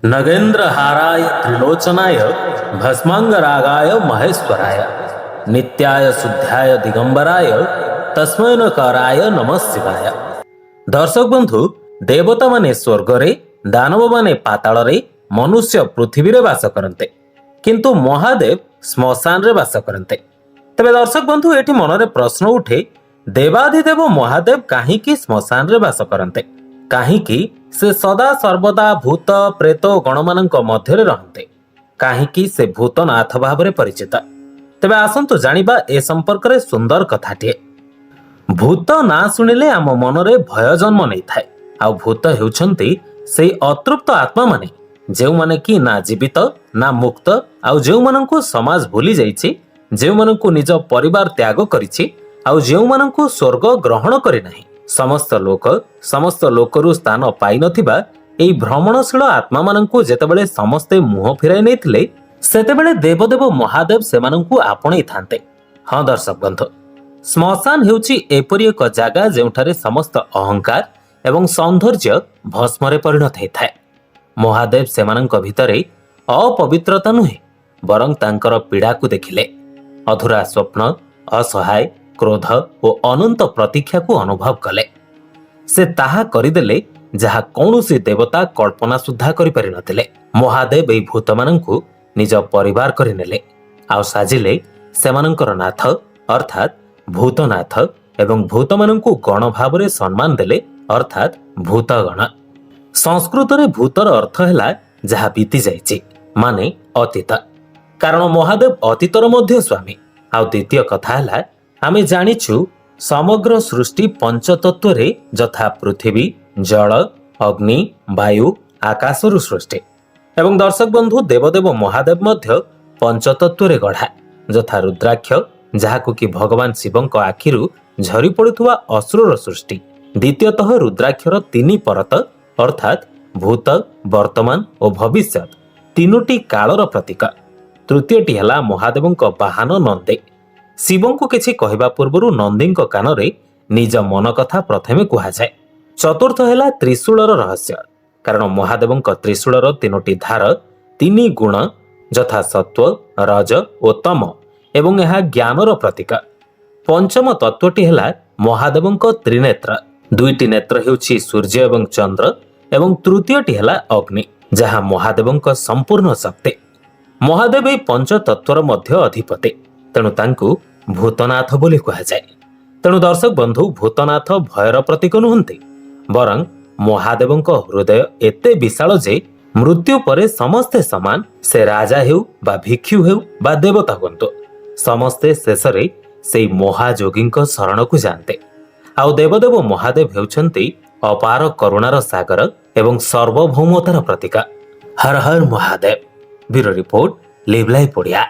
नगेन्द्रहाराय त्रिलोचनाय भस्मांगरागाय महेश्वराय नित्याय शुद्धाय दिगंबराय तस्मै नकाराय नमः शिवाय। दर्शक बंधु, देवता माने स्वर्गरे, दानव माने पाताଳରେ, मनुष्य पृथ्वी रे वास करते, किंतु महादेव श्मशान रे वास करते। तेबे दर्शक बंधु, एठी मनरे प्रश्न उठे, देवाधिदेव महादेव काहींकि श्मशान रे वास करते, काहींकि से सदा सर्वदा भूत प्रेत गणमानंक मध्यरे रहते, काहींकि से भूतनाथ भाव रे परिचित। तेबे आसंतु जानिबा ए संपर्क रे सुंदर कथाटिए। भूत ना शुणिले आम मनरे भय जन्म नहीं थाए। आउ भूत हेउछंती से अतृप्त आत्मा माने जेउ माने कि ना जीवित ना मुक्त, आउ जेउ मानंकु समाज भूली जाइछि, जेउ मानंकु निज परिवार त्याग करिछि, आउ जेउ मानंकु स्वर्ग ग्रहण करि नाही। समस्त लोकरु स्थान पाई नथिबा एई भ्रमणशील आत्मा मानंकु जेतेबेले समस्ते मुह फिराई नैथिले, सेतेबेले देवदेव महादेव सेमानंकु आपणै थान्ते। हाँ दर्शक बंधु, श्मशान हेउछि एपरि एक जागा जेउठारे समस्त अहंकार एवं सौंदर्य भस्मरे परिणत होइଥାଏ। महादेव सेमानंक भितरे अपवित्रता नुहे, बरं तांकर पीड़ा को देखिले अधूरा स्वप्न, असहाय, क्रोध और अनंत प्रतीक्षा को अनुभव कले। से ताहा करिदेले जहा कौनसी देवता कल्पना सुद्धा करि पारि नथिले। महादेव एई भूत मानंकु निज परिवार करि नेले, आउ साजिले सेमानंकर नाथ अर्थात भूतनाथ, एवं भूत मानंकु गण भाव रे सम्मान देले अर्थात भूतगण। संस्कृत रे भूतर अर्थ हैला जहा बीती जाइछि, माने अतीत। कारण महादेव अतीतर मध्य स्वामी। आउ द्वितीय कथा हैला, आमे जानिछु समग्र सृष्टि पंचतत्व रे यथा पृथ्वी, जल, अग्नि, वायु, आकाशरु सृष्टि। एवं दर्शक बंधु, देवदेव महादेव मध्य पंचतत्व रे गढ़ा, यथा रुद्राक्ष जहाकु कि भगवान शिवंक आखिरु झरी पड़ुथुवा असुरर सृष्टि। द्वितीयतः रुद्राक्षर तीनी परत अर्थात भूत, वर्तमान और भविष्यत तीनोटी कालर प्रतीक। तृतीयटी हैला महादेवंक बाहन नंदे। शिवंकु किछि कहबा पूर्वरु नंदींक कानरे निज मन कथा प्रथमे कुहा जाए। चतुर्थ हैला त्रिशूलर रहस्य, कारण महादेवंक त्रिशूलर तीनोटी धार तीनी गुण यथा सत्व, रज और तम, एवं यह ज्ञानर प्रतीक। पंचम तत्वटी हैला महादेवंक त्रिनेत्र। दुईटी नेत्र हेउछि सूर्य एवं चंद्र, एवं तृतीयटी हैला अग्नि, जहा महादेवंक संपूर्ण शक्ति। महादेव एई पंच तत्वर मध्य अधिपति, तेणु तांकु भूतनाथ बोली कहा जाए। तेणु दर्शक बंधु, भूतनाथ भयर प्रतीक नुहंती, बरं महादेवंक हृदय एते विशाल जे मृत्यु परे समस्ते समान। से राजा हेउ बा भिक्षु हेउ बा देवता हुंतु, समस्ते शेषरे सेई महाजोगींक शरण को जानते। आउ देवदेव महादेव हेउछंती अपार करुणार सागर एवं सार्वभौमतार प्रतीक। हर हर Mahadev. Bureau report, live live Odia.